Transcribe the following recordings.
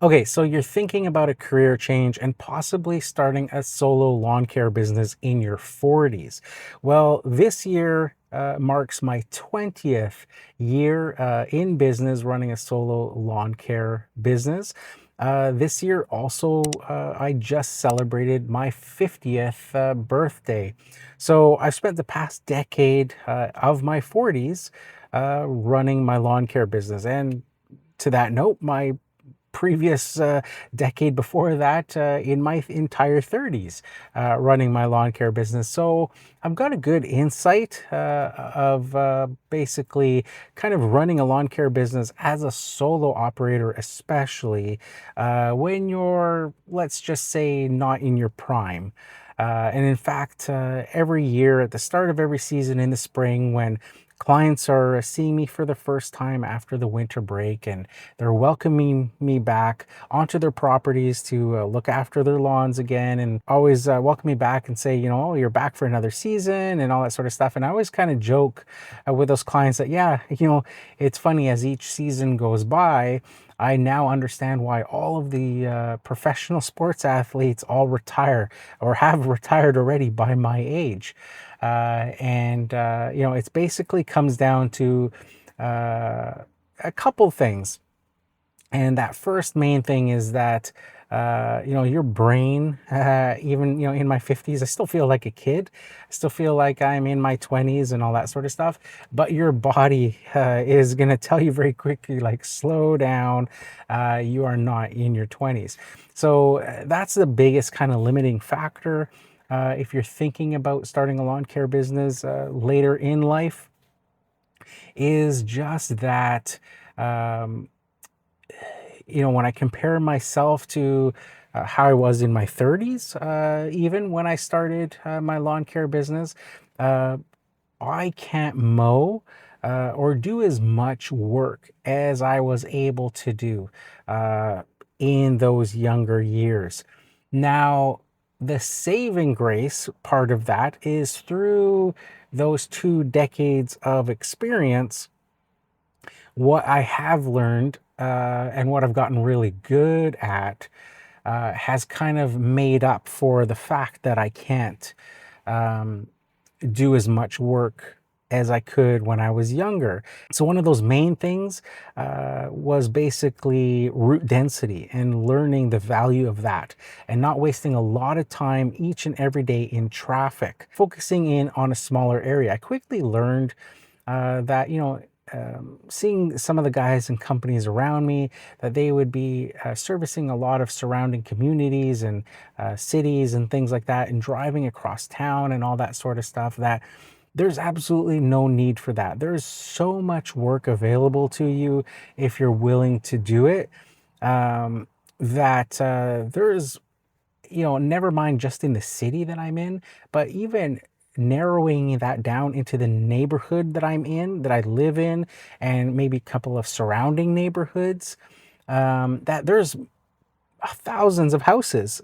Okay, so you're thinking about a career change and possibly starting a solo lawn care business in your 40s. Well, this year marks my 20th year in business running a solo lawn care business. This year also, I just celebrated my 50th birthday. So I've spent the past decade of my 40s running my lawn care business. And to that note, my previous decade before that in my entire 30s running my lawn care business. So I've got a good insight of basically kind of running a lawn care business as a solo operator, especially when you're, let's just say, not in your prime. And in fact, every year at the start of every season in the spring, when clients are seeing me for the first time after the winter break and they're welcoming me back onto their properties to look after their lawns again, and always welcome me back and say, oh, you're back for another season and all that sort of stuff. And I always kind of joke with those clients that, yeah, it's funny as each season goes by, I now understand why all of the professional sports athletes all retire or have retired already by my age. It's basically comes down to uh, a couple things. And that first main thing is that, your brain, even, in my 50s, I still feel like a kid. I still feel like I'm in my 20s and all that sort of stuff. But your body is going to tell you very quickly, like, slow down. You are not in your 20s. So that's the biggest kind of limiting factor. If you're thinking about starting a lawn care business later in life, is just that. Um, when I compare myself to how I was in my 30s, even when I started my lawn care business, uh, I can't mow or do as much work as I was able to do uh, in those younger years. Now, the saving grace part of that is through those 2 decades of experience. What I have learned and what I've gotten really good at has kind of made up for the fact that I can't um, do as much work as I could when I was younger. So, one of those main things was basically root density and learning the value of that and not wasting a lot of time each and every day in traffic, focusing in on a smaller area. I quickly learned that, seeing some of the guys and companies around me, that they would be servicing a lot of surrounding communities and cities and things like that, and driving across town and all that sort of stuff, that there's absolutely no need for that. There's so much work available to you if you're willing to do it. Um, that there's, never mind just in the city that I'm in, but even narrowing that down into the neighborhood that I'm in, that I live in, and maybe a couple of surrounding neighborhoods, that there's thousands of houses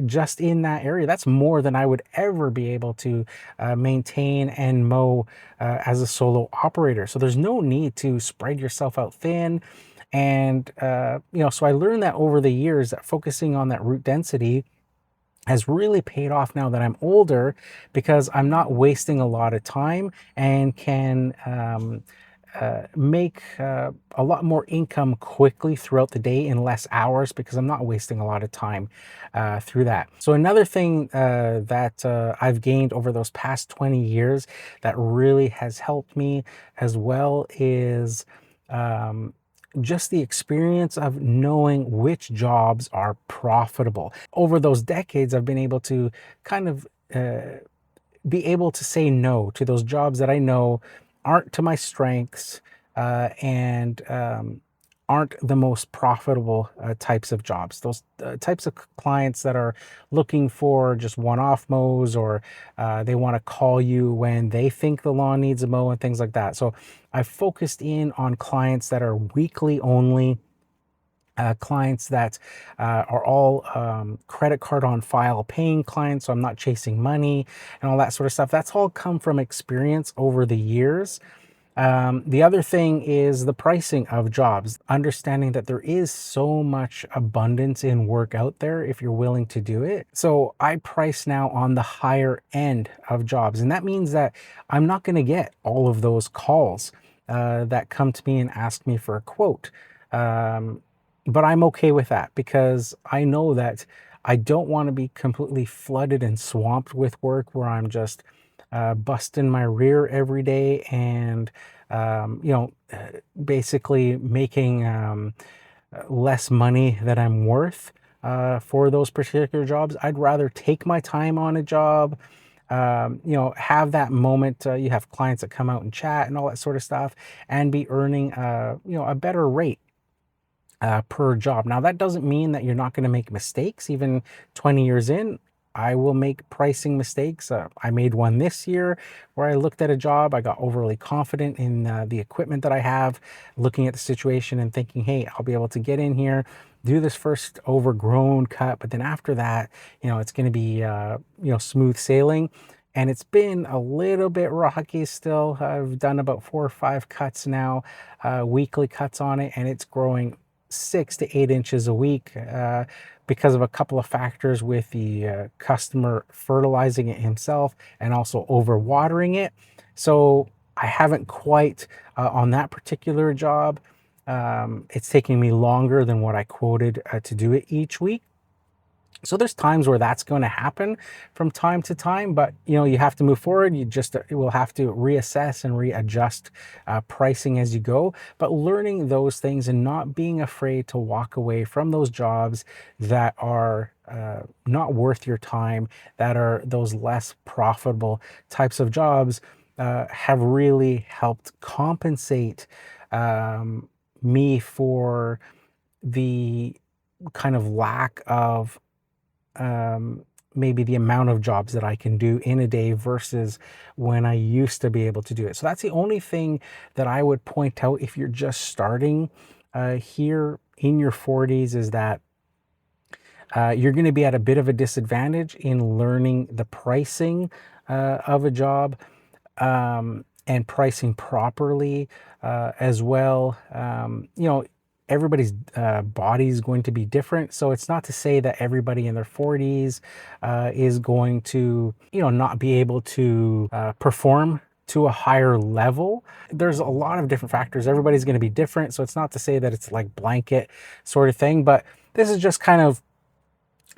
just in that area. That's more than I would ever be able to maintain and mow as a solo operator. So there's no need to spread yourself out thin. And, so I learned that over the years that focusing on that root density has really paid off now that I'm older, because I'm not wasting a lot of time and can make a lot more income quickly throughout the day in less hours, because I'm not wasting a lot of time through that. So another thing that I've gained over those past 20 years that really has helped me as well is um, just the experience of knowing which jobs are profitable. Over those decades, I've been able to kind of be able to say no to those jobs that I know aren't to my strengths and aren't the most profitable types of jobs. Those types of clients that are looking for just one-off mows, or they want to call you when they think the lawn needs a mow and things like that. So I've focused in on clients that are weekly only, clients that are all credit card on file paying clients, so I'm not chasing money and all that sort of stuff. That's all come from experience over the years. The other thing is the pricing of jobs, understanding that there is so much abundance in work out there if you're willing to do it. So I price now on the higher end of jobs. And that means that I'm not going to get all of those calls that come to me and ask me for a quote. Um, but I'm okay with that because I know that I don't want to be completely flooded and swamped with work where I'm just busting my rear every day and basically making less money that I'm worth for those particular jobs. I'd rather take my time on a job, have that moment. You have clients that come out and chat and all that sort of stuff, and be earning, a better rate per job. Now, that doesn't mean that you're not going to make mistakes. Even 20 years in, I will make pricing mistakes. I made one this year where I looked at a job. I got overly confident in the equipment that I have, looking at the situation and thinking, hey, I'll be able to get in here, do this first overgrown cut. But then after that, it's going to be, smooth sailing. And it's been a little bit rocky still. I've done about 4 or 5 cuts now, weekly cuts on it, and it's growing 6 to 8 inches a week because of a couple of factors with the customer fertilizing it himself and also overwatering it. So I haven't quite on that particular job. It's taking me longer than what I quoted to do it each week. So there's times where that's going to happen from time to time, but you have to move forward. You will have to reassess and readjust pricing as you go, but learning those things and not being afraid to walk away from those jobs that are not worth your time, that are those less profitable types of jobs, have really helped compensate me for the kind of lack of maybe the amount of jobs that I can do in a day versus when I used to be able to do it. So that's the only thing that I would point out if you're just starting here in your 40s, is that you're going to be at a bit of a disadvantage in learning the pricing of a job, and pricing properly as well. Everybody's body is going to be different. So it's not to say that everybody in their 40s is going to, not be able to perform to a higher level. There's a lot of different factors. Everybody's going to be different. So it's not to say that it's like blanket sort of thing, but this is just kind of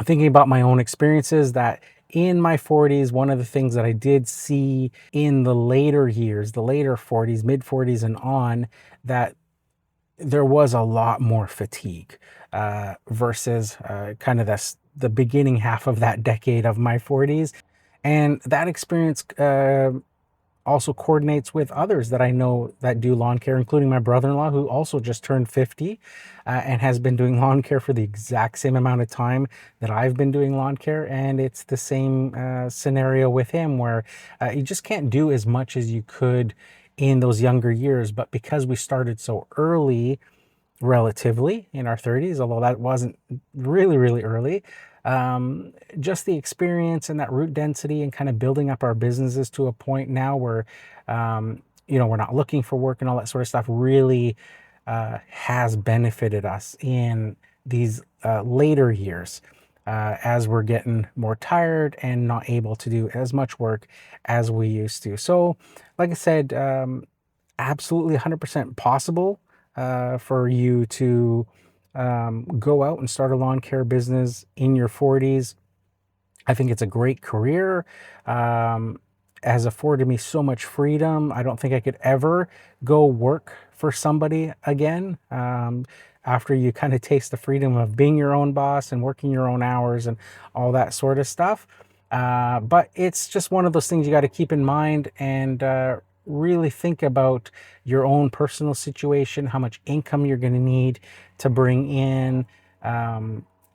thinking about my own experiences, that in my 40s, one of the things that I did see in the later years, the later 40s, mid 40s and on, that there was a lot more fatigue versus kind of the beginning half of that decade of my 40s. And that experience also coordinates with others that I know that do lawn care, including my brother-in-law, who also just turned 50 and has been doing lawn care for the exact same amount of time that I've been doing lawn care. And it's the same scenario with him, where you just can't do as much as you could in those younger years. But because we started so early, relatively in our 30s, although that wasn't really, really early. Just the experience and that root density and kind of building up our businesses to a point now where, we're not looking for work and all that sort of stuff, really has benefited us in these later years as we're getting more tired and not able to do as much work as we used to. So, like I said, absolutely 100% possible for you to go out and start a lawn care business in your 40s. I think it's a great career. Has afforded me so much freedom. I don't think I could ever go work for somebody again. After you kind of taste the freedom of being your own boss and working your own hours and all that sort of stuff. But it's just one of those things you got to keep in mind, and really think about your own personal situation, how much income you're going to need to bring in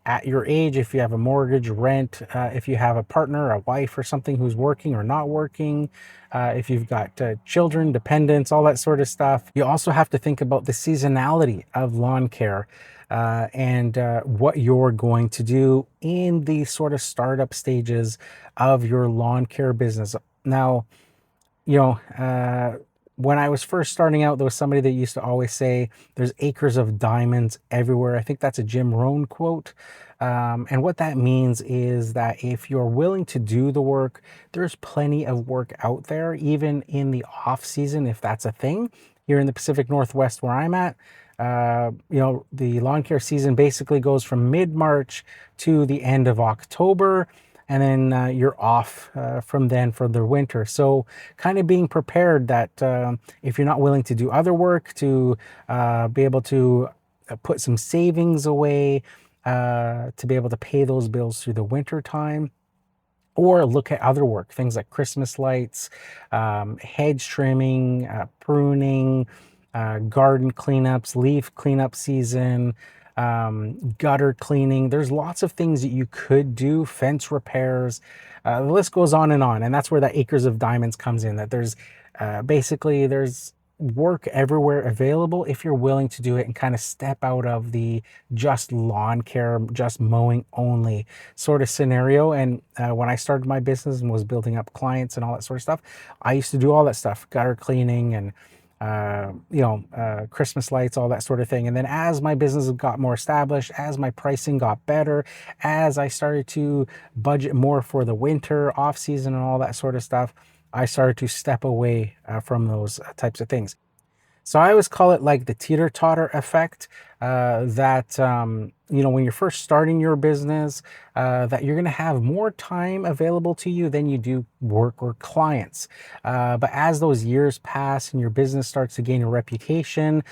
at your age, if you have a mortgage, rent, if you have a partner, a wife or something who's working or not working, if you've got children, dependents, all that sort of stuff. You also have to think about the seasonality of lawn care and what you're going to do in the sort of startup stages of your lawn care business. Now, you know, when I was first starting out, there was somebody that used to always say, "There's acres of diamonds everywhere." I think that's a Jim Rohn quote. And what that means is that if you're willing to do the work, there's plenty of work out there, even in the off season, if that's a thing. Here in the Pacific Northwest, where I'm at, the lawn care season basically goes from mid-March to the end of October, and then you're off from then for the winter. So kind of being prepared that if you're not willing to do other work, to be able to put some savings away, to be able to pay those bills through the winter time, or look at other work, things like Christmas lights, hedge trimming, pruning, garden cleanups, leaf cleanup season, gutter cleaning. There's lots of things that you could do, fence repairs. The list goes on, and that's where that acres of diamonds comes in. That there's basically there's work everywhere available if you're willing to do it and kind of step out of the just lawn care, just mowing only sort of scenario. And when I started my business and was building up clients and all that sort of stuff, I used to do all that stuff, gutter cleaning and Christmas lights, all that sort of thing. And then as my business got more established, as my pricing got better, as I started to budget more for the winter off season and all that sort of stuff, I started to step away from those types of things. So I always call it like the teeter-totter effect, that when you're first starting your business, that you're going to have more time available to you than you do work or clients. But as those years pass and your business starts to gain a reputation,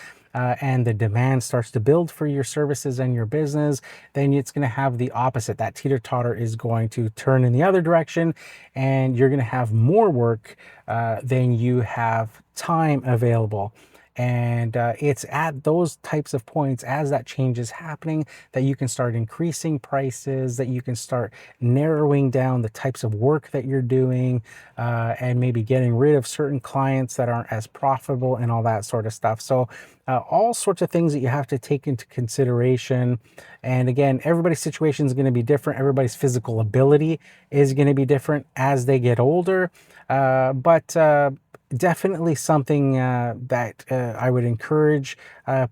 and the demand starts to build for your services and your business, then it's going to have the opposite. That teeter-totter is going to turn in the other direction, and you're going to have more work than you have time available. And it's at those types of points, as that change is happening, that you can start increasing prices, that you can start narrowing down the types of work that you're doing, and maybe getting rid of certain clients that aren't as profitable and all that sort of stuff. So all sorts of things that you have to take into consideration. And again, everybody's situation is going to be different. Everybody's physical ability is going to be different as they get older. But definitely something that I would encourage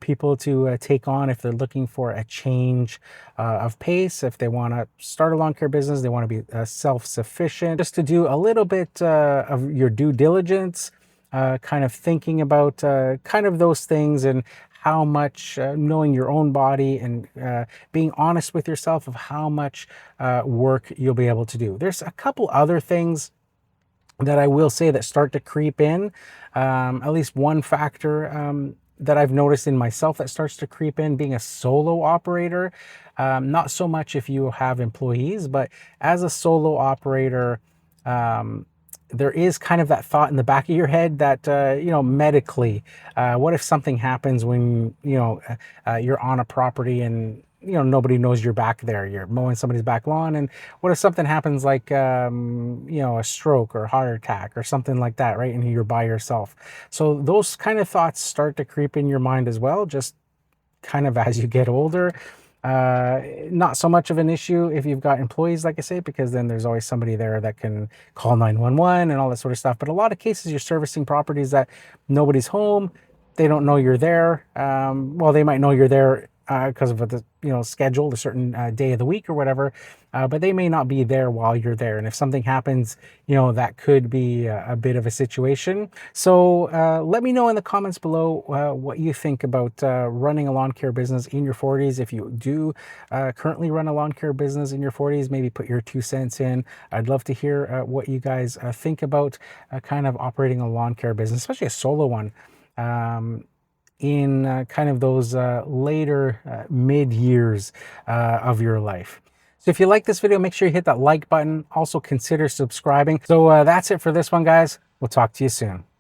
people to take on if they're looking for a change of pace, if they want to start a lawn care business, they want to be self-sufficient, just to do a little bit of your due diligence, kind of thinking about kind of those things, and how much knowing your own body, and being honest with yourself of how much work you'll be able to do. There's a couple other things that I will say that start to creep in. At least one factor that I've noticed in myself that starts to creep in, being a solo operator. Not so much if you have employees, but as a solo operator, there is kind of that thought in the back of your head that, medically, what if something happens when, you're on a property and, nobody knows you're back there, you're mowing somebody's back lawn, and what if something happens, like a stroke or heart attack or something like that, right? And you're by yourself. So those kind of thoughts start to creep in your mind as well, just kind of as you get older. Not so much of an issue if you've got employees, like I say, because then there's always somebody there that can call 911 and all that sort of stuff. But a lot of cases, you're servicing properties that nobody's home, they don't know you're there. Well, they might know you're there because of the schedule, a certain day of the week or whatever, but they may not be there while you're there. And if something happens, that could be a bit of a situation. So let me know in the comments below what you think about running a lawn care business in your 40s. If you do currently run a lawn care business in your 40s, maybe put your 2 cents in. I'd love to hear what you guys think about kind of operating a lawn care business, especially a solo one, in kind of those later mid years of your life. So if you like this video, make sure you hit that like button. Also consider subscribing. So that's it for this one, guys. We'll talk to you soon.